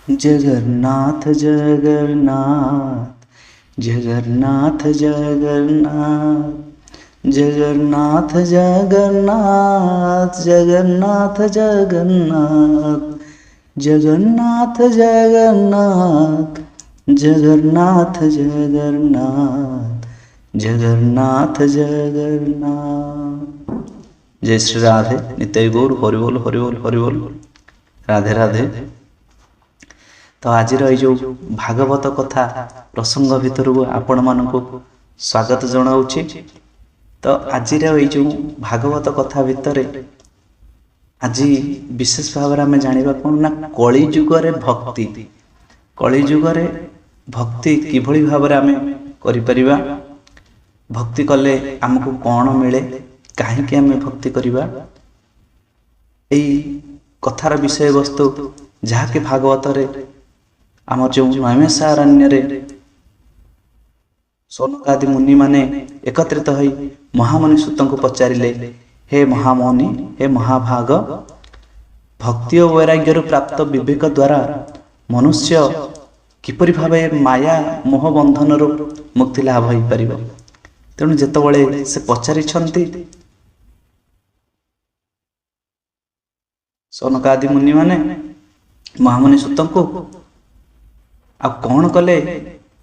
जगन्नाथ जगन्नाथ जगन्नाथ जगन्नाथ जगन्नाथ जगन्नाथ जगन्नाथ जगन्नाथ जगन्नाथ जगन्नाथ जगन्नाथ जगन्नाथ जगन्नाथ जगन्नाथ। जय श्री राधे। नित्य गौर हरि बोल हरि बोल हरि बोल। राधे राधे। तो आज जो भागवत कथा प्रसंग भितर आपण मानक स्वागत जनाऊँच। तो आज जो भागवत कथा भितर आज विशेष भाव में आम जाना कौन ना कलिजुगे भक्ति, कलिजुगे भक्ति किभली भाव में आम करिपरिबा, भक्ति कले आमको कौन मिले, कहीं आम भक्ति करवा, यही कथार विषय वस्तु जहाँकि भागवत आम जो नैमिषारण्य सौनकादि मुनि माने एकत्रित होई महामुनि सूत को पचारिले, हे महामुनि हे महाभाग, भक्ति और वैराग्य प्राप्त विवेक द्वारा मनुष्य किपरि भावे माया मोह बंधन मुक्ति लाभ हो पार। तेणु जेतबळे से पचारि सौनकादि मुनि माने महामुनि सूत को आ कौन कले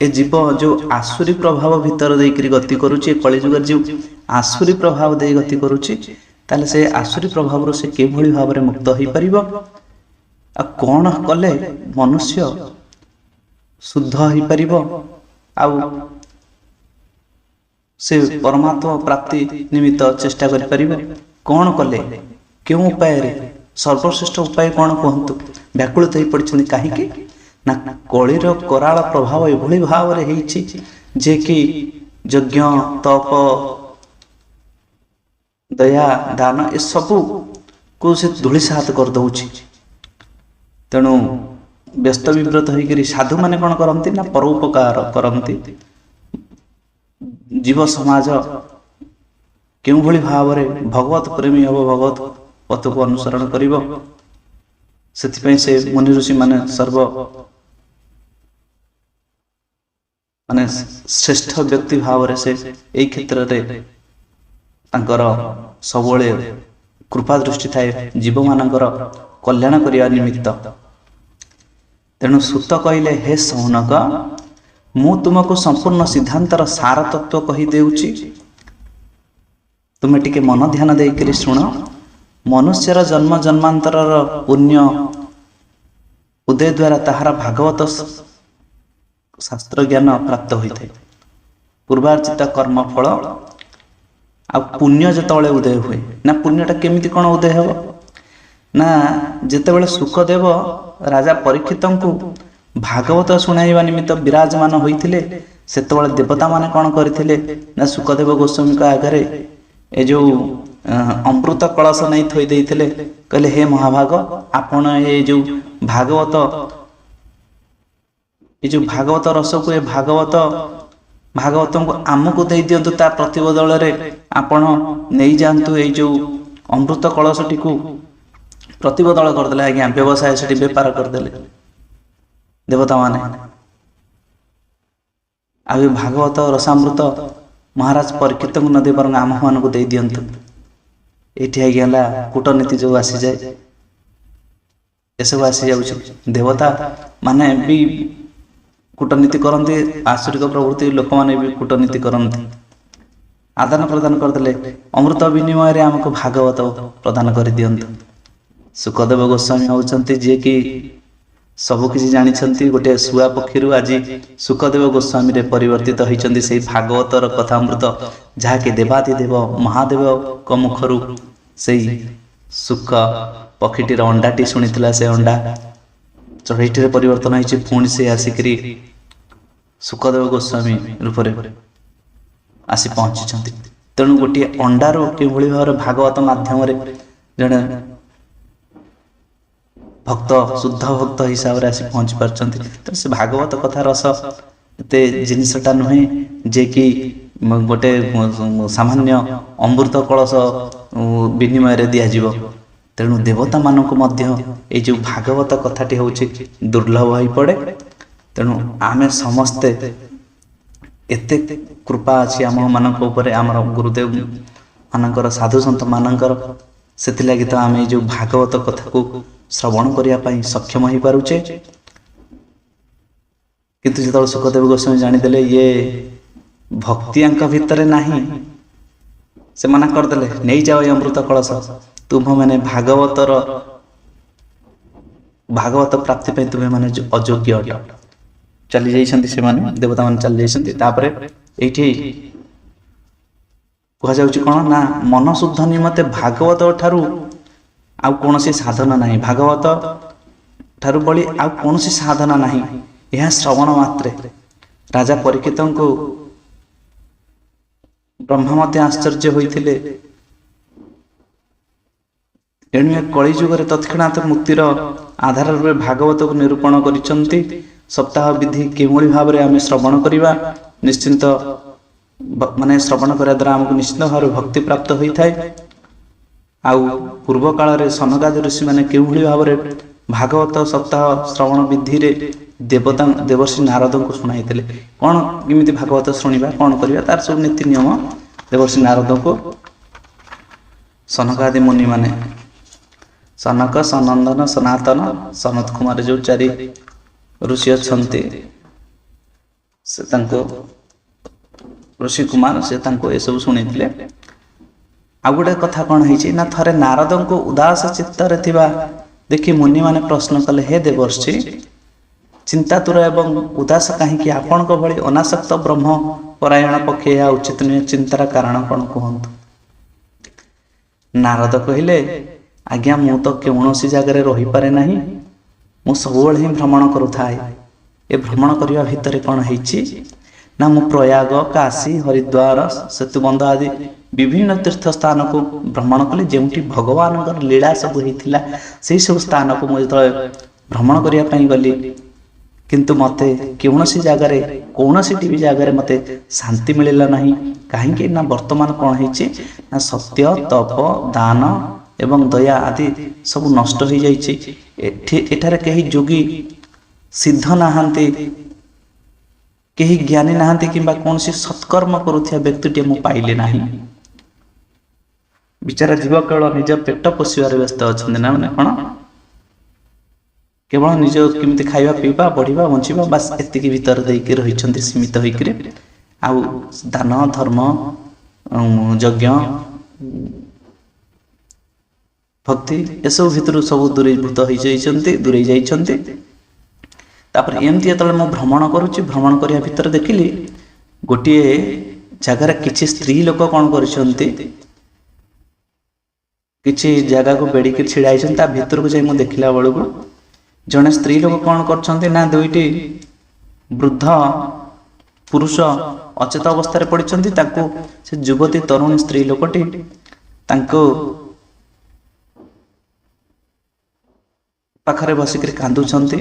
ए जीव जो आसुरी प्रभाव भीतर देकर गति करुच्ची, कलिजुग जो आसुरी प्रभाव दे गति करुच्ची, ताले से आसुरी प्रभाव से किभली भाव में मुक्त हो पार, आ कौन कले मनुष्य शुद्ध हो पार, आ से परमात्मा प्राप्ति निमित्त चेष्टा कर पार, कौन कले क्यों उपाय सर्वश्रेष्ठ उपाय कौन कहतु। व्याकुलित हो पड़ते कहीं ना कलिर कराल प्रभाव एभली भाव में जे कि यज्ञ तप दया दान ए सबू को से धूलिसात कर दउछि। तेणु व्यस्त विव्रत होकर साधु माने कौन करती ना परोपकार करती। जीव समाज क्यों भली भाव में भगवत प्रेमी हम, भगवत पथ को अनुसरण करिवो, सेथिपई से मुनि ऋषि माने सर्व माने श्रेष्ठ व्यक्ति भाव से यही क्षेत्र में सबले कृपा दृष्टि थाए जीव मानकर कल्याण करने निमित्त। तेणु सूत कहले, हे सौनक, मु तुमको संपूर्ण सिद्धांतर सार तत्व कही देउची, तुमे टिके मन ध्यान देकर शुण। मनुष्यर जन्म जन्मांतर पुण्य उदय द्वारा ताहार भागवत शास्त्र ज्ञान प्राप्त होता है। पूर्वार्जित कर्म फल आ पुण्य जिते उदय हुए ना, पुण्यटा केमिति कौन उदय हे ना, जितेबाला सुखदेव राजा परीक्षित को भागवत शुणाइबा निमित्त विराजमान होइथिले, सेतेबाला देवता माने कौन करथिले ना, सुखदेव गोस्वामी का आगे ए जो अमृत कलश नहीं थोई देइथिले, कहले हे महाभाग, आपण ये जो भागवत रस को भागवत को आमको दे दिंतु, ता प्रतिबदल आपण नहीं जातु ये जो अमृत कलशटी को प्रतिबदल करदे। आज्ञा व्यवसाय से बेपार करदे देवता माने। आ भागवत रसामृत महाराज परीक्षित को नदी पर आम मान को दे दिंतु। ये आज्ञा कूटनीति जो आसी जाए, ये सब आसी जाऊँ। देवता माने भी कूटनीति करते, आसुरिक प्रवृत्ति लोक मैंने भी कूटनीति करते, आदान प्रदान करदे। अमृत विनिमय आमको भागवत प्रदान कर दिंतु। सुखदेव गोस्वामी होउछंती जे कि सबकिछि जानिछंती। गोटे शुआ पक्षी आज सुखदेव गोस्वामी रे परिवर्तित होइछंती से भागवतर कथामृत, जहाँकि देवादिदेव महादेव को मुखरु से सुख पक्षीटीर अंडाटी शुणीला, से अंडा चढ़ईटे परिवर्तन होती, पुणी से आसिकी सुखदेव गोस्वामी रूप आसी पहुंची। तेणु गोटे अंडार किभली भाव भागवत माध्यम जड़े भक्त शुद्ध भक्त हिसाब से आसी पहुंची पार्टी। तो से भागवत कथा रस एत जिनसटा नुहे जे कि गोटे सामान्य अमृत कलश विनिमय दिज्व। ତେଣୁ ଦେବତାମାନଙ୍କୁ ମଧ୍ୟ ଏଇ ଯେଉଁ ଭାଗବତ କଥାଟି ହେଉଛି ଦୁର୍ଲଭ ହୋଇପଡ଼େ। ତେଣୁ ଆମେ ସମସ୍ତେ ଏତେ କୃପା ଅଛି ଆମମାନଙ୍କ ଉପରେ, ଆମର ଗୁରୁଦେବ ମାନଙ୍କର, ସାଧୁସନ୍ଥ ମାନଙ୍କର, ସେଥିଲାଗି ତ ଆମେ ଏଇ ଯେଉଁ ଭାଗବତ କଥାକୁ ଶ୍ରବଣ କରିବା ପାଇଁ ସକ୍ଷମ ହୋଇପାରୁଛେ। କିନ୍ତୁ ଯେତେବେଳେ ସୁଖଦେବ ଗୋସ୍ୱାମୀ ଜାଣିଦେଲେ ଇଏ ଭକ୍ତି ଆଙ୍କ ଭିତରେ ନାହିଁ, ସେ ମନା କରିଦେଲେ, ନେଇଯାଅ ଏ ଅମୃତ କଳସ, ତୁମମାନେ ଭାଗବତ ପ୍ରାପ୍ତି ପାଇଁ ତୁମେ ମାନେ ଅଯୋଗ୍ୟ ଅଟ। ଚାଲି ଯାଇଛନ୍ତି ସେମାନେ, ଦେବତାମାନେ ଚାଲି ଯାଇଛନ୍ତି। ତାପରେ ଏଇଠି କୁହାଯାଉଛି କ'ଣ ନା, ମନ ଶୁଦ୍ଧ ନିମନ୍ତେ ଭାଗବତ ଠାରୁ ଆଉ କୌଣସି ସାଧନ ନାହିଁ, ଭାଗବତ ଠାରୁ ବଳି ଆଉ କୌଣସି ସାଧନା ନାହିଁ। ଏହା ଶ୍ରବଣ ମାତ୍ରେ ରାଜା ପରୀକ୍ଷିତଙ୍କୁ ବ୍ରହ୍ମା ମଧ୍ୟ ଆଶ୍ଚର୍ଯ୍ୟ ହୋଇଥିଲେ। ଏଣୁ ଏ କଳିଯୁଗରେ ତତ୍କ୍ଷଣାତ୍ ମୁକ୍ତିର ଆଧାର ରୂପେ ଭାଗବତକୁ ନିରୂପଣ କରିଛନ୍ତି। ସପ୍ତାହ ବିଧି କେଉଁଭଳି ଭାବରେ ଆମେ ଶ୍ରବଣ କରିବା, ନିଶ୍ଚିନ୍ତ ମାନେ ଶ୍ରବଣ କରିବା ଦ୍ୱାରା ଆମକୁ ନିଶ୍ଚିତ ଭାବରେ ଭକ୍ତି ପ୍ରାପ୍ତ ହୋଇଥାଏ। ଆଉ ପୂର୍ବ କାଳରେ ସନକାଦି ଋଷିମାନେ କେଉଁଭଳି ଭାବରେ ଭାଗବତ ସପ୍ତାହ ଶ୍ରବଣ ବିଧିରେ ଦେବର୍ଷି ନାରଦଙ୍କୁ ଶୁଣାଇଥିଲେ। କ'ଣ କେମିତି ଭାଗବତ ଶୁଣିବା, କ'ଣ କରିବା, ତାର ସବୁ ନୀତି ନିୟମ ଦେବର୍ଷି ନାରଦଙ୍କୁ ସନକାଦି ମୁନିମାନେ, ସନକ, ସନନ୍ଦନ, ସନାତନ, ସନତ କୁମାର ଯେଉଁ 4 ଋଷି ଅଛନ୍ତି, ସେ ତାଙ୍କୁ ଋଷି କୁମାର, ସେ ତାଙ୍କୁ ଏସବୁ ଶୁଣେଇଥିଲେ। ଆଉ ଗୋଟେ କଥା କ'ଣ ହେଇଛି ନା, ଥରେ ନାରଦଙ୍କୁ ଉଦାସ ଚିତ୍ତରେ ଥିବା ଦେଖି ମୁନିମାନେ ପ୍ରଶ୍ନ କଲେ, ହେ ଦେବର୍ଷି, ଚିନ୍ତାତୁର ଏବଂ ଉଦାସ କାହିଁକି? ଆପଣଙ୍କ ଭଳି ଅନାସକ୍ତ ବ୍ରହ୍ମ ପରାୟଣ ପକ୍ଷେ ଏହା ଉଚିତ ନୁହେଁ, ଚିନ୍ତାର କାରଣ କ'ଣ କୁହନ୍ତୁ। ନାରଦ କହିଲେ, ଆଜ୍ଞା, ମୁଁ ତ କୌଣସି ଜାଗାରେ ରହିପାରେ ନାହିଁ, ମୁଁ ସବୁବେଳେ ହିଁ ଭ୍ରମଣ କରୁଥାଏ। ଏ ଭ୍ରମଣ କରିବା ଭିତରେ କ'ଣ ହେଇଛି ନା, ମୁଁ ପ୍ରୟାଗ, କାଶୀ, ହରିଦ୍ୱାର, ସେତୁବନ୍ଧ ଆଦି ବିଭିନ୍ନ ତୀର୍ଥ ସ୍ଥାନକୁ ଭ୍ରମଣ କଲି, ଯେଉଁଠି ଭଗବାନଙ୍କର ଲୀଳା ସବୁ ହେଇଥିଲା। ସେଇ ସବୁ ସ୍ଥାନକୁ ମୁଁ ଯେତେବେଳେ ଭ୍ରମଣ କରିବା ପାଇଁ ଗଲି, କିନ୍ତୁ ମୋତେ କୌଣସିଟି ବି ଜାଗାରେ ମୋତେ ଶାନ୍ତି ମିଳିଲା ନାହିଁ। କାହିଁକି ନା, ବର୍ତ୍ତମାନ କ'ଣ ହେଇଛି ନା, ସତ୍ୟ, ତପ, ଦାନ ଏବଂ ଦୟା ଆଦି ସବୁ ନଷ୍ଟ ହୋଇଯାଇଛି। ଏଠାରେ କେହି ଯୋଗୀ ସିଦ୍ଧ ନାହାନ୍ତି, କେହି ଜ୍ଞାନୀ ନାହାନ୍ତି, କିମ୍ବା କୌଣସି ସତ୍କର୍ମ କରୁଥିବା ବ୍ୟକ୍ତିଟିଏ ମୁଁ ପାଇଲି ନାହିଁ। ବିଚାରା ଜୀବ କେବଳ ନିଜ ପେଟ ପୋଷିବାରେ ବ୍ୟସ୍ତ ଅଛନ୍ତି ନା, ମାନେ କ'ଣ କେବଳ ନିଜ କେମିତି ଖାଇବା, ପିଇବା, ବଢ଼ିବା, ବଞ୍ଚିବା, ବାସ୍ ଏତିକି ଭିତରେ ଦେଇକି ରହିଛନ୍ତି ସୀମିତ ହୋଇକରି। ଆଉ ଦାନ, ଧର୍ମ, ଯଜ୍ଞ, ଭକ୍ତି ଏସବୁ ଭିତରୁ ସବୁ ଦୂରେଇ ଯାଇଛନ୍ତି। ତାପରେ ଏମିତି ଯେତେବେଳେ ମୁଁ ଭ୍ରମଣ କରୁଛି, ଭ୍ରମଣ କରିବା ଭିତରେ ଦେଖିଲି ଗୋଟିଏ ଜାଗାରେ କିଛି ସ୍ତ୍ରୀ ଲୋକ କ'ଣ କରିଛନ୍ତି, କିଛି ଜାଗାକୁ ବେଡ଼ିକି ଛିଡ଼ା ହେଇଛନ୍ତି। ତା ଭିତରକୁ ଯାଇ ମୁଁ ଦେଖିଲା ବେଳକୁ ଜଣେ ସ୍ତ୍ରୀ ଲୋକ କ'ଣ କରୁଛନ୍ତି ନା, 2ଟି ବୃଦ୍ଧ ପୁରୁଷ ଅଚେତ ଅବସ୍ଥାରେ ପଡ଼ିଛନ୍ତି। ତାଙ୍କୁ ସେ ଯୁବତୀ ତରୁଣୀ ସ୍ତ୍ରୀ ଲୋକଟି ତାଙ୍କୁ ପାଖରେ ବସିକରି କାନ୍ଦୁଛନ୍ତି,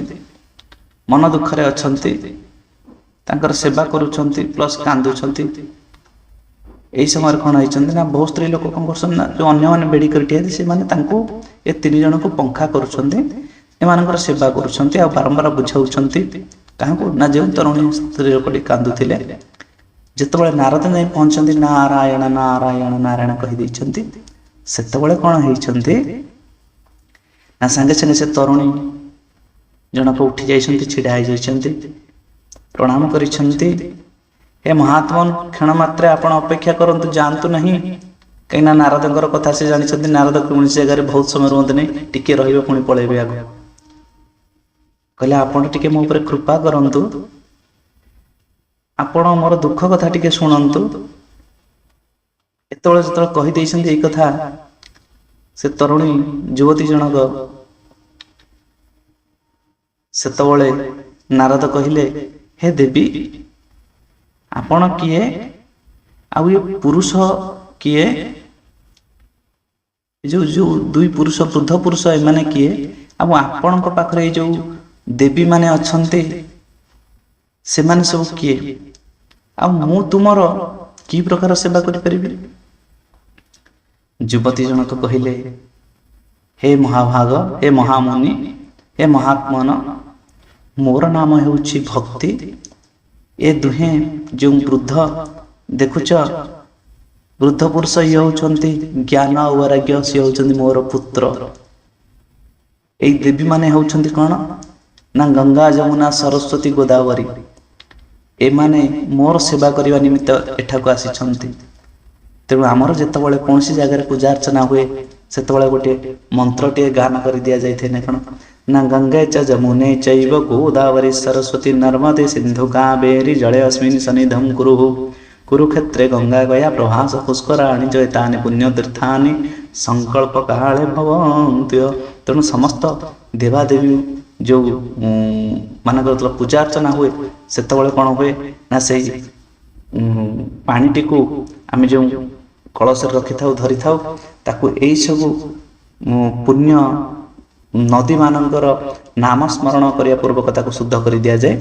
ମନ ଦୁଃଖରେ ଅଛନ୍ତି, ତାଙ୍କର ସେବା କରୁଛନ୍ତି, ପ୍ଲସ୍ କାନ୍ଦୁଛନ୍ତି। ଏହି ସମୟରେ କ'ଣ ହେଇଛନ୍ତି ନା, ବହୁ ସ୍ତ୍ରୀ ଲୋକ କ'ଣ କରୁଛନ୍ତି ନା, ଯେଉଁ ଅନ୍ୟମାନେ ବେଡ଼ି କରି ଠିଆ ହେଇଛନ୍ତି, ସେମାନେ ତାଙ୍କୁ ଏ 3 ଜଣଙ୍କୁ ପଙ୍ଖା କରୁଛନ୍ତି, ଏମାନଙ୍କର ସେବା କରୁଛନ୍ତି, ଆଉ ବାରମ୍ବାର ବୁଝାଉଛନ୍ତି। କାହାକୁ ନା, ଯେଉଁ ତରୁଣୀ ସ୍ତ୍ରୀ ଲୋକଟି କାନ୍ଦୁଥିଲେ। ଯେତେବେଳେ ନାରଦ ଯାଇ ପହଞ୍ଚନ୍ତି, ନାରାୟଣ ନାରାୟଣ ନାରାୟଣ କହିଦେଇଛନ୍ତି, ସେତେବେଳେ କ'ଣ ହେଇଛନ୍ତି ନା, ସାଙ୍ଗେ ସାଙ୍ଗେ ସେ ତରୁଣୀ ଜଣକ ଉଠି ଯାଇଛନ୍ତି, ଛିଡ଼ା ହେଇଯାଇଛନ୍ତି, ପ୍ରଣାମ କରିଛନ୍ତି। ହେ ମହାତ୍ମା, କ୍ଷଣ ମାତ୍ରେ ଆପଣ ଅପେକ୍ଷା କରନ୍ତୁ, ଯାଆନ୍ତୁ ନାହିଁ। କାହିଁକିନା ନାରଦଙ୍କର କଥା ସେ ଜାଣିଛନ୍ତି, ନାରଦ କୌଣସି ଜାଗାରେ ବହୁତ ସମୟ ରୁହନ୍ତି ନାହିଁ, ଟିକେ ରହିବେ ପୁଣି ପଳେଇବେ ଆଗକୁ। କହିଲେ, ଆପଣ ଟିକେ ମୋ ଉପରେ କୃପା କରନ୍ତୁ, ଆପଣ ମୋର ଦୁଃଖ କଥା ଟିକେ ଶୁଣନ୍ତୁ। ଯେତେବେଳେ କହିଦେଇଛନ୍ତି ଏଇ କଥା, ସେ ତରୁଣୀ ଯୁବତୀ ଜଣକ, ସେତେବେଳେ ନାରଦ କହିଲେ, ହେ ଦେବୀ, ଆପଣ କିଏ, ଆଉ ଏ ପୁରୁଷ କିଏ, ଯୋଉ 2 ପୁରୁଷ, ବୃଦ୍ଧ ପୁରୁଷ, ଏମାନେ କିଏ, ଆଉ ଆପଣଙ୍କ ପାଖରେ ଏଇ ଯୋଉ ଦେବୀ ମାନେ ଅଛନ୍ତି, ସେମାନେ ସବୁ କିଏ, ଆଉ ମୁଁ ତୁମର କି ପ୍ରକାର ସେବା କରିପାରିବି? ଯୁବତୀ ଜଣକ କହିଲେ, हे महाभाग, हे महामुनि, हे महात्मन, मोर नाम ହେଉଛି ଭକ୍ତି। ଏ ଦୁହେଁ ଯେଉଁ ବୃଦ୍ଧ ଦେଖୁଛ, ବୃଦ୍ଧ ପୁରୁଷ ଇଏ ହେଉଛନ୍ତି ଜ୍ଞାନ ଆଉ ବୈରାଗ୍ୟ, ସିଏ ହେଉଛନ୍ତି ମୋର ପୁତ୍ର। ଏଇ ଦେବୀମାନେ ହେଉଛନ୍ତି କ'ଣ ନା ଗଙ୍ଗା, ଯମୁନା, ସରସ୍ୱତୀ, ଗୋଦାବରୀ। ଏମାନେ ମୋର ସେବା କରିବା ନିମିତ୍ତ ଏଠାକୁ ଆସିଛନ୍ତି। ତେଣୁ ଆମର ଯେତେବେଳେ କୌଣସି ଜାଗାରେ ପୂଜା ଅର୍ଚ୍ଚନା ହୁଏ, ସେତେବେଳେ ଗୋଟିଏ ମନ୍ତ୍ରଟିଏ ଗାନ କରି ଦିଆଯାଇଥାଏ ନା କ'ଣ ନା ଗଙ୍ଗେ ଚ ଯମୁନେ ଚୈବ ଗୋଦାବରୀ ସରସ୍ୱତୀ ନର୍ମଦେ ସିନ୍ଧୁ କାବେରୀ ଜଳେ ଅସ୍ମିନ୍ ସନ୍ନିଧଂ କୁରୁଃ କୁରୁକ୍ଷେତ୍ରେ ଗଙ୍ଗା ଗୟା ପ୍ରଭାସ ପୁଷ୍କରାଣୀ ଜୟତାନି ପୁଣ୍ୟ ତୀର୍ଥାନି ସଂକଳ୍ପ କାଳେ ଭବନ୍ତ୍ୟ। ତେଣୁ ସମସ୍ତ ଦେବାଦେବୀ ଯେଉଁ ମାନଙ୍କର ପୂଜା ଅର୍ଚ୍ଚନା ହୁଏ, ସେତେବେଳେ କ'ଣ ହୁଏ ନା ସେଇ ପାଣିଟିକୁ ଆମେ ଯେଉଁ କଳସରେ ରଖିଥାଉ, ଧରିଥାଉ, ତାକୁ ଏଇସବୁ ପୁଣ୍ୟ ନଦୀମାନଙ୍କର ନାମ ସ୍ମରଣ କରିବା ପୂର୍ବକ ତାକୁ ଶୁଦ୍ଧ କରି ଦିଆଯାଏ।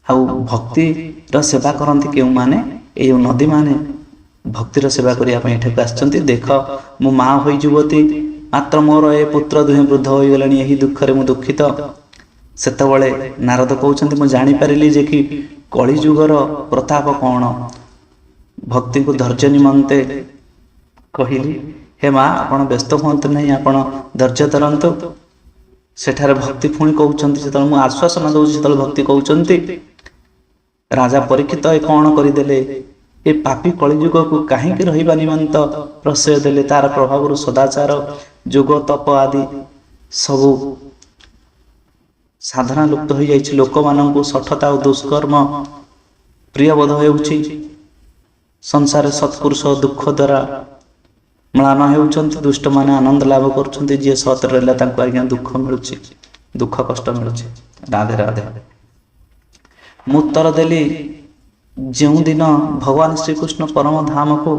ଆଉ ଭକ୍ତିର ସେବା କରନ୍ତି କେଉଁମାନେ? ଏଇ ନଦୀମାନେ ଭକ୍ତିର ସେବା କରିବା ପାଇଁ ଏଠାକୁ ଆସିଛନ୍ତି। ଦେଖ, ମୁଁ ମା ହୋଇ ଯୁବତୀ, ମାତ୍ର ମୋର ଏ ପୁତ୍ର ଦୁହେଁ ବୃଦ୍ଧ ହୋଇଗଲେଣି, ଏହି ଦୁଃଖରେ ମୁଁ ଦୁଃଖିତ। ସେତେବେଳେ ନାରଦ କହୁଛନ୍ତି, ମୁଁ ଜାଣିପାରିଲି ଯେ କି କଳିଯୁଗର ପ୍ରତାପ କ'ଣ। ଭକ୍ତିକୁ ଧୈର୍ଯ୍ୟ ନିମନ୍ତେ କହିଲି, ହେ ମା, ଆପଣ ବ୍ୟସ୍ତ ହୁଅନ୍ତୁ ନାହିଁ, ଆପଣ ଧୈର୍ଯ୍ୟ ଧରନ୍ତୁ। ସେଠାରେ ଭକ୍ତି ପୁଣି କହୁଛନ୍ତି, ଯେତେବେଳେ ମୁଁ ଆଶ୍ୱାସନ ଦେଉଛି, ସେତେବେଳେ ଭକ୍ତି କହୁଛନ୍ତି, ରାଜା ପରୀକ୍ଷିତ ଏ କ'ଣ କରିଦେଲେ? ଏ ପାପୀ କଳିଯୁଗକୁ କାହିଁକି ରହିବା ନିମନ୍ତ ପ୍ରଶ୍ରୟ ଦେଲେ? ତାର ପ୍ରଭାବରୁ ସଦାଚାର, ଯୋଗ, ତପ ଆଦି ସବୁ ସାଧନା ଲୁପ୍ତ ହୋଇଯାଇଛି। ଲୋକମାନଙ୍କୁ ଶଠତା ଓ ଦୁଷ୍କର୍ମ ପ୍ରିୟବୋଧ ହେଉଛି। ସଂସାରରେ ସତ୍ପୁରୁଷ ଦୁଃଖ ଦ୍ୱାରା ମ୍ଳାନ ହେଉଛନ୍ତି, ଦୁଷ୍ଟମାନେ ଆନନ୍ଦ ଲାଭ କରୁଛନ୍ତି। ଯିଏ ସତରେ ରହିଲା ତାଙ୍କୁ ଆଜ୍ଞା ଦୁଃଖ ମିଳୁଛି, ଦୁଃଖ କଷ୍ଟ ମିଳୁଛି। ରାଧେ ରାଧେ। ମୁଁ ଉତ୍ତର ଦେଲି, ଯେଉଁଦିନ ଭଗବାନ ଶ୍ରୀକୃଷ୍ଣ ପରମ ଧାମକୁ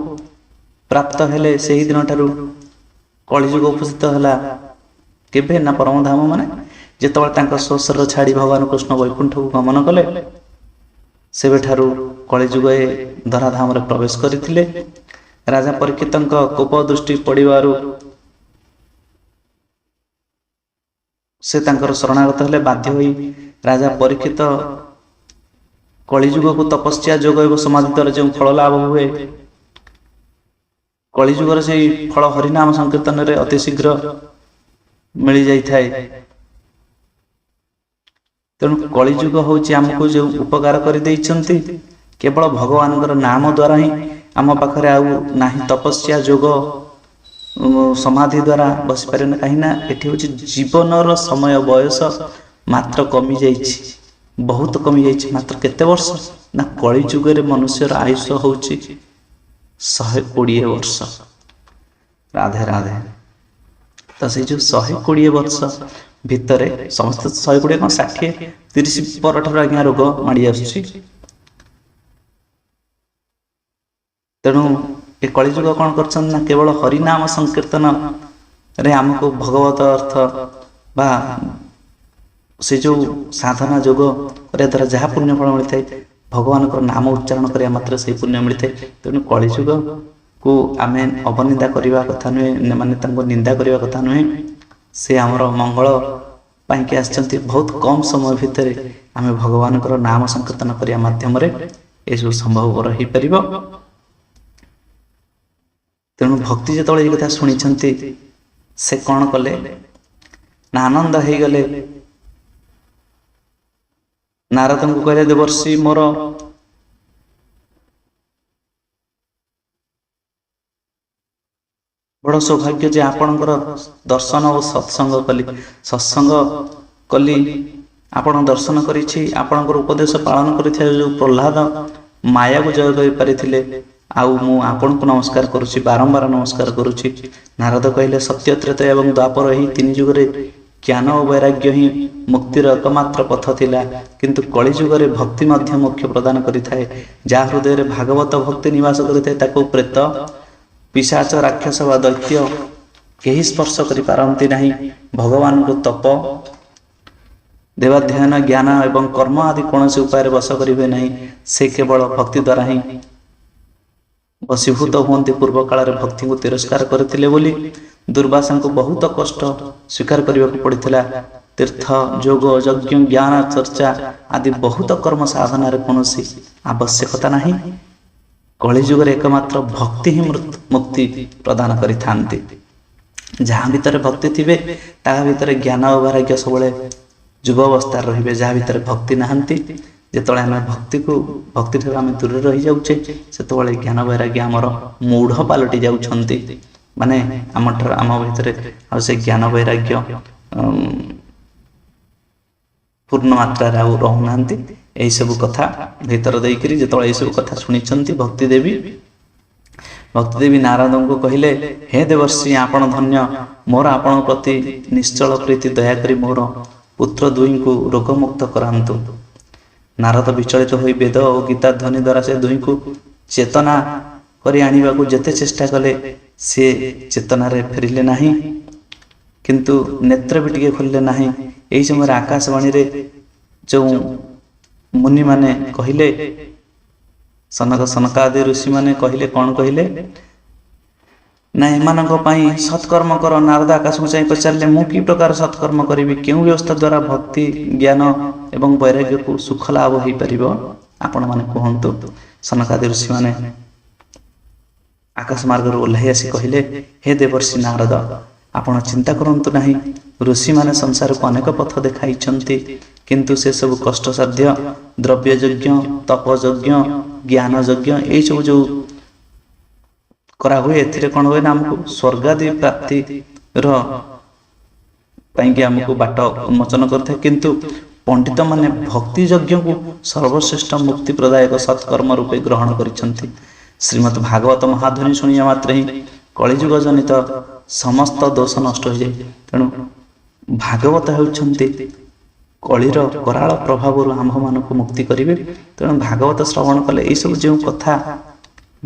ପ୍ରାପ୍ତ ହେଲେ, ସେହି ଦିନଠାରୁ କଳିଯୁଗ ଉପସ୍ଥିତ ହେଲା। କେବେ ନା ପରମ ଧାମ ମାନେ ଯେତେବେଳେ ତାଙ୍କ ସ୍ୱଶରୀର ଛାଡ଼ି ଭଗବାନ କୃଷ୍ଣ ବୈକୁଣ୍ଠକୁ ଗମନ କଲେ, ସେବେଠାରୁ କଳିଯୁଗ ଏ ଧରାଧାମରେ ପ୍ରବେଶ କରିଥିଲେ। ରାଜା ପରୀକ୍ଷିତଙ୍କ କୋପ ଦୃଷ୍ଟି ପଡ଼ିବାରୁ ସେ ତାଙ୍କର ଶରଣାଗତ ହେଲେ। ବାଧ୍ୟ ହୋଇ ରାଜା ପରୀକ୍ଷିତ କଳିଯୁଗକୁ ତପସ୍ୟା, ଯୋଗ ଏବଂ ସମାଧି ଦ୍ୱାରା ଯେଉଁ ଫଳ ଲାଭ ହୁଏ, କଳିଯୁଗର ସେଇ ଫଳ ହରିନାମ ସଂକୀର୍ତ୍ତନରେ ଅତି ଶୀଘ୍ର ମିଳିଯାଇଥାଏ। ତେଣୁ କଳିଯୁଗ ହେଉଛି ଆମକୁ ଯେଉଁ ଉପକାର କରିଦେଇଛନ୍ତି, କେବଳ ଭଗବାନଙ୍କର ନାମ ଦ୍ୱାରା ହିଁ ଆମ ପାଖରେ ଆଉ ନାହିଁ ତପସ୍ୟା, ଯୋଗ, ସମାଧି ଦ୍ୱାରା ବସିପାରିବ ନା। କାହିଁକି ନା ଏଠି ହେଉଛି ଜୀବନର ସମୟ, ବୟସ ମାତ୍ର କମିଯାଇଛି, ବହୁତ କମିଯାଇଛି। ମାତ୍ର କେତେ ବର୍ଷ ନା କଳିଯୁଗରେ ମନୁଷ୍ୟର ଆୟୁଷ ହେଉଛି 120 ବର୍ଷ। ରାଧେ ରାଧେ। ତ ସେଇ ଯେଉଁ 120 ବର୍ଷ ଭିତରେ ସମସ୍ତେ 120 କ'ଣ 60 30 ପରଠାରୁ ଆଜ୍ଞା ରୋଗ ମାଡ଼ି ଆସୁଛି। ତେଣୁ ଏ କଳିଯୁଗ କ'ଣ କରୁଛନ୍ତି ନା କେବଳ ହରିନାମ ସଂକୀର୍ତ୍ତନରେ ଆମକୁ ଭଗବତ ଅର୍ଥ ବା ସେ ଯେଉଁ ସାଧନା ଯୋଗ କରିବା ଦ୍ୱାରା ଯାହା ପୁଣ୍ୟ ଫଳ ମିଳିଥାଏ, ଭଗବାନଙ୍କର ନାମ ଉଚ୍ଚାରଣ କରିବା ମାତ୍ରେ ସେହି ପୁଣ୍ୟ ମିଳିଥାଏ। ତେଣୁ କଳିଯୁଗକୁ ଆମେ ଅବନିନ୍ଦା କରିବା କଥା ନୁହେଁ, ମାନେ ତାଙ୍କୁ ନିନ୍ଦା କରିବା କଥା ନୁହେଁ। ସେ ଆମର ମଙ୍ଗଳ ପାଇଁକି ଆସିଛନ୍ତି। ବହୁତ କମ୍ ସମୟ ଭିତରେ ଆମେ ଭଗବାନଙ୍କର ନାମ ସଂକୀର୍ତ୍ତନ କରିବା ମାଧ୍ୟମରେ ଏସବୁ ସମ୍ଭବପର ହେଇପାରିବ। ତେଣୁ ଭକ୍ତି ଯେତେବେଳେ ଏ କଥା ଶୁଣିଛନ୍ତି, ସେ କ'ଣ କଲେ ନା ଆନନ୍ଦ ହେଇଗଲେ। ନାରଦଙ୍କୁ କହିଲେ, ଦେବର୍ଷି, ମୋର ବଡ଼ ସୌଭାଗ୍ୟ ଯେ ଆପଣଙ୍କର ଦର୍ଶନ ଓ ସତ୍ସଙ୍ଗ କଲି। ସତ୍ସଙ୍ଗ କଲି, ଆପଣ ଦର୍ଶନ କରିଛି। ଆପଣଙ୍କର ଉପଦେଶ ପାଳନ କରିଥିବା ଯେଉଁ ପ୍ରହ୍ଲାଦ ମାୟାକୁ ଜୟ କରିପାରିଥିଲେ, ଆଉ ମୁଁ ଆପଣଙ୍କୁ ନମସ୍କାର କରୁଛି, ବାରମ୍ବାର ନମସ୍କାର କରୁଛି। ନାରଦ କହିଲେ, ସତ୍ୟ, ତ୍ରେତୟା ଏବଂ ଦ୍ୱାପର ଏହି 3 ଯୁଗରେ ଜ୍ଞାନ ଓ ବୈରାଗ୍ୟ ହିଁ ମୁକ୍ତିର ଏକମାତ୍ର ପଥ ଥିଲା, କିନ୍ତୁ କଳିଯୁଗରେ ଭକ୍ତି ମଧ୍ୟ ମୋକ୍ଷ ପ୍ରଦାନ କରିଥାଏ। ଯାହା ହୃଦୟରେ ଭାଗବତ ଭକ୍ତି ନିବାସ କରିଥାଏ, ତାକୁ ପ୍ରେତ, ପିଶାଚ, ରାକ୍ଷସ ବା ଦୈତ୍ୟ କେହି ସ୍ପର୍ଶ କରିପାରନ୍ତି ନାହିଁ। ଭଗବାନଙ୍କୁ ତପ, ଦେବାଧ୍ୟୟନ, ଜ୍ଞାନ ଏବଂ କର୍ମ ଆଦି କୌଣସି ଉପାୟରେ ବଶ କରିବେ ନାହିଁ। ସେ କେବଳ ଭକ୍ତି ଦ୍ୱାରା ହିଁ ବଶୀଭୂତ ହୁଅନ୍ତି। ପୂର୍ବ କାଳରେ ଭକ୍ତିକୁ ତିରସ୍କାର କରିଥିଲେ ବୋଲି ଦୁର୍ବାସାଙ୍କୁ ବହୁତ କଷ୍ଟ ସ୍ୱୀକାର କରିବାକୁ ପଡ଼ିଥିଲା। ତୀର୍ଥ, ଯୋଗ, ଯଜ୍ଞ, ଜ୍ଞାନ ଚର୍ଚ୍ଚା ଆଦି ବହୁତ କର୍ମ ସାଧନାରେ କୌଣସି ଆବଶ୍ୟକତା ନାହିଁ। କଳିଯୁଗରେ ଏକମାତ୍ର ଭକ୍ତି ହିଁ ମୁକ୍ତି ପ୍ରଦାନ କରିଥାନ୍ତି। ଯାହା ଭିତରେ ଭକ୍ତି ଥିବେ ତାହା ଭିତରେ ଜ୍ଞାନ ଓ ବୈରାଗ୍ୟ ସବୁବେଳେ ଯୁବ ଅବସ୍ଥାରେ ରହିବେ। ଯାହା ଭିତରେ ଭକ୍ତି ନାହାନ୍ତି, ଯେତେବେଳେ ଆମେ ଭକ୍ତିଠାରୁ ଆମେ ଦୂରରେ ରହିଯାଉଛେ, ସେତେବେଳେ ଜ୍ଞାନ ବୈରାଗ୍ୟ ଆମର ମୂଢ଼ ପାଲଟି ଯାଉଛନ୍ତି। ମାନେ ଆମ ଭିତରେ ଆଉ ସେ ଜ୍ଞାନ ବୈରାଗ୍ୟ ପୂର୍ଣ୍ଣ ମାତ୍ରାରେ ଆଉ ରହୁନାହାନ୍ତି। ଏହିସବୁ କଥା ଭିତର ଦେଇକରି ଯେତେବେଳେ ଏହିସବୁ କଥା ଶୁଣିଛନ୍ତି ଭକ୍ତିଦେବୀ ନାରଦଙ୍କୁ କହିଲେ, ହେ ଦେବର୍ଷି, ଆପଣ ଧନ୍ୟ। ମୋର ଆପଣଙ୍କ ପ୍ରତି ନିଶ୍ଚଳ ପ୍ରୀତି, ଦୟାକରି ମୋର ପୁତ୍ର ଦୁହିଁଙ୍କୁ ରୋଗମୁକ୍ତ କରାନ୍ତୁ। ନାରଦ ବିଚଳିତ ହୋଇ ବେଦ ଓ ଗୀତା ଧ୍ୱନି ଦ୍ୱାରା ସେ ଦୁହିଁଙ୍କୁ ଚେତନା କରି ଆଣିବାକୁ ଯେତେ ଚେଷ୍ଟା କଲେ ସେ ଚେତନାରେ ଫେରିଲେ ନାହିଁ, କିନ୍ତୁ ନେତ୍ର ବି ଟିକେ ଖୋଲିଲେ ନାହିଁ। ଏହି ସମୟରେ ଆକାଶବାଣୀରେ ଯେଉଁ ମୁନିମାନେ କହିଲେ, ସନକାଦି ଋଷିମାନେ କହିଲେ, କ'ଣ କହିଲେ ନା ଏମାନଙ୍କ ପାଇଁ ସତ୍କର୍ମ କର। ନାରଦ ଆକାଶକୁ ଚାହିଁ ପଚାରିଲେ, ମୁଁ କି ପ୍ରକାର ସତ୍କର୍ମ କରିବି? କେଉଁ ବ୍ୟବସ୍ଥା ଦ୍ୱାରା ଭକ୍ତି, ଜ୍ଞାନ ଏବଂ ବୈରାଗ୍ୟକୁ ସୁଖ ଲାଭ ହୋଇପାରିବ ଆପଣମାନେ କୁହନ୍ତୁ। ସନକାଦି ଋଷିମାନେ ଆକାଶ ମାର୍ଗରୁ ଓହ୍ଲାଇ ଆସି କହିଲେ, ହେ ଦେବର୍ଷି ନାରଦ, ଆପଣ ଚିନ୍ତା କରନ୍ତୁ ନାହିଁ। ଋଷିମାନେ ସଂସାରକୁ ଅନେକ ପଥ ଦେଖାଇଛନ୍ତି, କିନ୍ତୁ ସେସବୁ କଷ୍ଟସାଧ୍ୟ। ଦ୍ରବ୍ୟଯଜ୍ଞ, ତପଯଜ୍ଞ, ଜ୍ଞାନ ଯଜ୍ଞ ଏଇସବୁ ଯେଉଁ କରାହୁଏ, ଏଥିରେ କ'ଣ ହୁଏ ନା ଆମକୁ ସ୍ୱର୍ଗାଦି ପ୍ରାପ୍ତିର ପାଇଁକି ଆମକୁ ବାଟ ଉନ୍ମୋଚନ କରିଥାଏ। କିନ୍ତୁ ପଣ୍ଡିତମାନେ ଭକ୍ତି ଯଜ୍ଞକୁ ସର୍ବଶ୍ରେଷ୍ଠ ମୁକ୍ତି ପ୍ରଦାୟକ ସତ୍କର୍ମ ରୂପେ ଗ୍ରହଣ କରିଛନ୍ତି। ଶ୍ରୀମଦ୍ ଭାଗବତ ମହାଧ୍ୱନି ଶୁଣିବା ମାତ୍ରେ ହିଁ କଳିଯୁଗ ଜନିତ ସମସ୍ତ ଦୋଷ ନଷ୍ଟ ହୋଇଯାଏ। ତେଣୁ ଭାଗବତ ହେଉଛନ୍ତି କଳିର କରାଳ ପ୍ରଭାବରୁ ଆମ୍ଭମାନଙ୍କୁ ମୁକ୍ତି କରିବେ। ତେଣୁ ଭାଗବତ ଶ୍ରବଣ କଲେ, ଏଇସବୁ ଯେଉଁ କଥା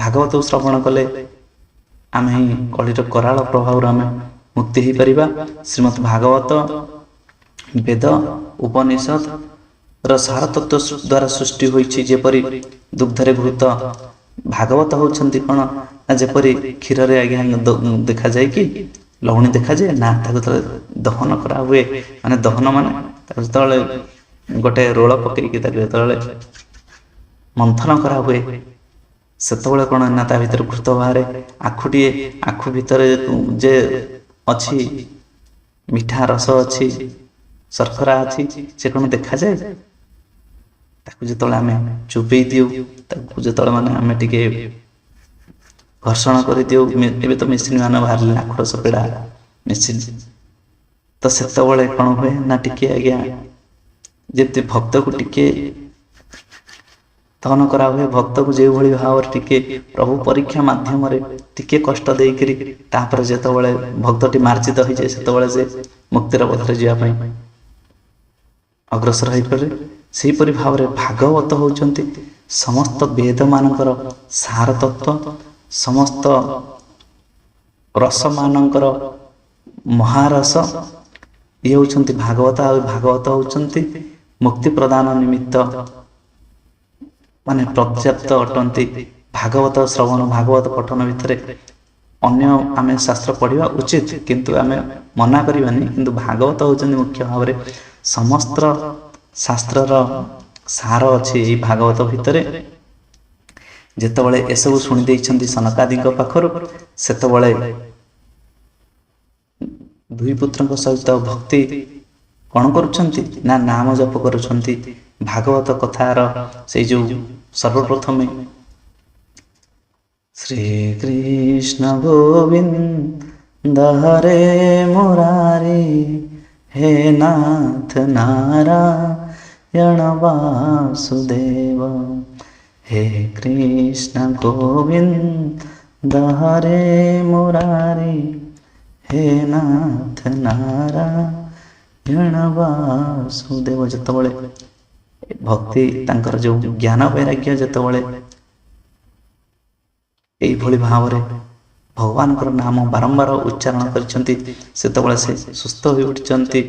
ଭାଗବତ ଶ୍ରବଣ କଲେ ଆମେ ହିଁ କଳିର କରାଳ ପ୍ରଭାବରୁ ଆମେ ମୁକ୍ତି ହେଇପାରିବା। ଶ୍ରୀମଦ୍ ଭାଗବତ ବେଦ ଉପନିଷଦର ସାରତତ୍ଵ ଦ୍ୱାରା ସୃଷ୍ଟି ହୋଇଛି। ଯେପରି ଦୁଗ୍ଧରେ ଘୃତ, ଭାଗବତ ହେଉଛନ୍ତି କ'ଣ ନା ଯେପରି କ୍ଷୀରରେ ଆଜ୍ଞା ଦେଖାଯାଏ କି ଲହୁଣୀ ଦେଖାଯାଏ ନା, ତାକୁ ଯେତେବେଳେ ଦହନ କରାହୁଏ, ମାନେ ଦହନ ମାନେ ତାକୁ ଯେତେବେଳେ ଗୋଟେ ରୋଳ ପକେଇକି ତାକୁ ଯେତେବେଳେ ମନ୍ଥନ କରାହୁଏ, ସେତେବେଳେ କ'ଣ ନା ତା ଭିତରେ ଘୃତ ବାହାରେ। ଆଖୁ ଭିତରେ ଯେ ଅଛି ମିଠା ରସ ଅଛି, ଶର୍କରା ଅଛି, ସେ କ'ଣ ଦେଖାଯାଏ? ତାକୁ ଯେତେବେଳେ ଆମେ ଚୋବେଇ ଦିଉ, ତାକୁ ଯେତେବେଳେ ମାନେ ଆମେ ଟିକେ ଘର୍ଷଣ କରିଦିଉ, ଏବେ ତ ମେସିନ୍ ମାନେ ବାହାରିଲେ ଆଖୁ ରସ ପେଡ଼ା ମେସିନ୍, ତ ସେତେବେଳେ କ'ଣ ହୁଏ ନା ଟିକେ ଆଜ୍ଞା ଯେମିତି ଭକ୍ତକୁ ଟିକେ ଦହନ କରାହୁଏ, ଭକ୍ତକୁ ଯେଉଁଭଳି ଭାବରେ ଟିକେ ପ୍ରଭୁ ପରୀକ୍ଷା ମାଧ୍ୟମରେ ଟିକେ କଷ୍ଟ ଦେଇକରି ତାପରେ ଯେତେବେଳେ ଭକ୍ତଟି ମାର୍ଜିତ ହୋଇଯାଏ, ସେତେବେଳେ ସେ ମୁକ୍ତିର ପଥରେ ଯିବା ପାଇଁ ଅଗ୍ରସର ହୋଇପାରେ। ସେହିପରି ଭାବରେ ଭାଗବତ ହେଉଛନ୍ତି ସମସ୍ତ ବେଦମାନଙ୍କର ସାର ତତ୍ଵ, ସମସ୍ତ ରସମାନଙ୍କର ମହାରସ ଇଏ ହେଉଛନ୍ତି ଭାଗବତ। ଆଉ ଭାଗବତ ହେଉଛନ୍ତି ମୁକ୍ତି ପ୍ରଦାନ ନିମିତ୍ତ ମାନେ ପର୍ଯ୍ୟାପ୍ତ ଅଟନ୍ତି। ଭାଗବତ ଶ୍ରବଣ, ଭାଗବତ ପଠନ ଭିତରେ ଅନ୍ୟ ଆମେ ଶାସ୍ତ୍ର ପଢ଼ିବା ଉଚିତ, କିନ୍ତୁ ଆମେ ମନା କରିବାନି, କିନ୍ତୁ ଭାଗବତ ହେଉଛନ୍ତି ମୁଖ୍ୟ ଭାବରେ ସମସ୍ତ ଶାସ୍ତ୍ରର ସାର ଅଛି ଏହି ଭାଗବତ ଭିତରେ। ଯେତେବେଳେ ଏସବୁ ଶୁଣି ଦେଇଛନ୍ତି ସନକାଦିଙ୍କ ପାଖରୁ, ସେତେବେଳେ ଦୁଇ ପୁତ୍ରଙ୍କ ସହିତ ଭକ୍ତି କ'ଣ କରୁଛନ୍ତି ନା ନାମ ଜପ କରୁଛନ୍ତି। ଭାଗବତ କଥାର ସେଇ ଯେଉଁ ସର୍ବପ୍ରଥମେ ଶ୍ରୀକୃଷ୍ଣ ଗୋବିନ୍ଦ ହରେ ମୁରାରୀ, ହେ ନାଥ ନାରାୟଣ ବାସୁଦେବ, हे कृष्ण गोविंद हरे मुरारी, हे नाथ नारायण वासुदेव। ଯେତେବେଳେ ଭକ୍ତି ତାଙ୍କର ଯେଉଁ ଜ୍ଞାନ ବୈରାଗ୍ୟ ଯେତେବେଳେ ଏଇଭଳି ଭାବରେ ଭଗବାନଙ୍କର ନାମ ବାରମ୍ବାର ଉଚ୍ଚାରଣ କରିଛନ୍ତି, ସେତେବେଳେ ସେ ସୁସ୍ଥ ହୋଇ ଉଠିଛନ୍ତି।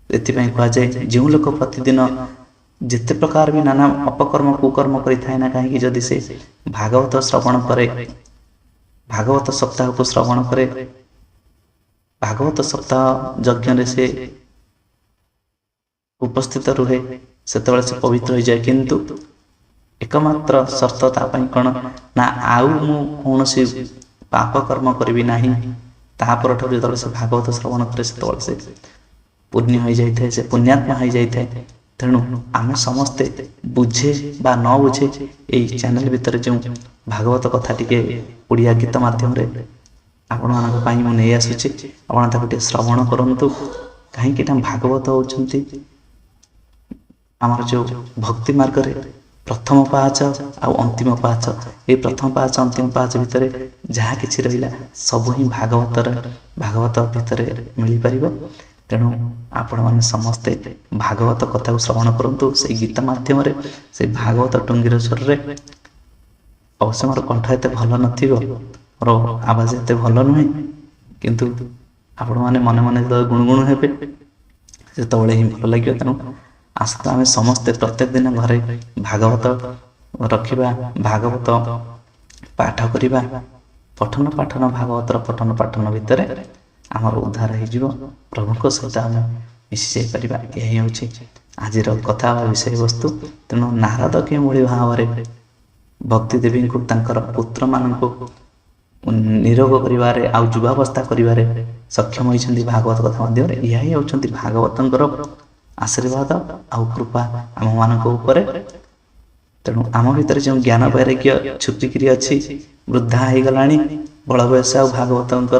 ଏଥିପାଇଁ କୁହାଯାଏ, ଯେଉଁ ଲୋକ ପ୍ରତିଦିନ ଯେତେ ପ୍ରକାର ବି ନାନା ଅପକର୍ମ କୁକର୍ମ କରିଥାଏ ନା କାହିଁକି, ଯଦି ସେ ଭାଗବତ ଶ୍ରବଣ କରେ, ଭାଗବତ ସପ୍ତାହକୁ ଶ୍ରବଣ କରେ, ଭାଗବତ ସପ୍ତାହ ଯଜ୍ଞରେ ସେ ଉପସ୍ଥିତ ରୁହେ ସେତେବେଳେ ସେ ପବିତ୍ର ହୋଇଯାଏ। କିନ୍ତୁ एकमात्र शर्त तापाई कौन ना आउ मु कौनसी पाप कर्म करी ना तापर जो से भागवत श्रवण करे से पुण्य हो जाए से पुण्यात्मा हो जाए। तेणु आम समस्ते बुझे बा न बुझे यही चैनल भितर जो भागवत कथा टी ओडिया गीत माध्यम आपण मुझे आसूची आप श्रवण करूँ कहीं भागवत होती आमर जो भक्ति मार्ग प्रथम पाहाच आउ अंतिम पाहाच ये प्रथम पाहाच अंतिम पाहाच भितर जहाँ कि रहा सब ही भागवत भितर मिल पार। तेणु आपण मैंने समस्ते भागवत कथा को श्रवण करूँ से गीत माध्यम से भागवत टुंगीर स्वर अवश्य मोर कंठ एत भल मोर आवाज एत भल नुहे किंतु आपण मैंने मन मन जो गुणगुण हेबे से ही भल लगे। तेणु आसता आम समस्ते प्रत्येक दिन घरे भागवत रखा भागवत पाठ करवा पठन पाठन भागवतर पठन पाठन भितर आमर उद्धार हो प्रभु सहित आम मिसी जापर। यही हूँ आज कथा विषय वस्तु। तेणु नारद के भाव में भक्ति देवी को पुत्र मान निरोग कर युवावस्था कर सक्षम होती भागवत कथा मध्य यही होती भागवतर आशीर्वाद आउ कृपा आम मान तेणु आम भीतर जो ज्ञान वैराग्य छुपिकी अच्छी वृद्धा हो गला बल बयस आ भागवतर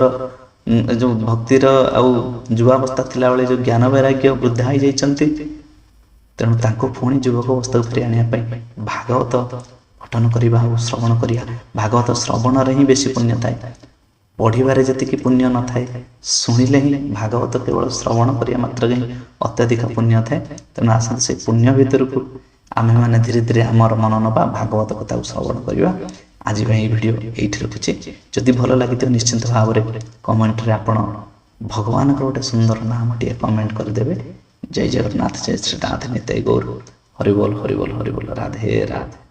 जो भक्तिर आउ युवावस्था थिला बेले जो ज्ञान वैराग्य वृद्धा हो जाती तेणु तांको पुणी युवक अवस्था को फेरी आने भागवत पठन करवा श्रवण करिया भागवत श्रवण ही बेसी पुण्य थाए पढ़वे जी पुण्य न थाए शुणिले ही भागवत केवल श्रवण करिया मात्र ही अत्यधिक पुण्य थाए। तेणु आसते से पुण्य भितर को आम मैंने धीरे धीरे आमर मन नवा भागवत कथा को श्रवण करवा। आज भिडियो ये रखुच्छे जदि भल लगी निश्चिंत भाव में कमेंट रे आपण भगवान को गोटे सुंदर नाम टे कमेंट करदे। जय जगन्नाथ जय श्रीनाथ नित्य गौर हरिबोल हरिबोल हरिबोल राधे राधे।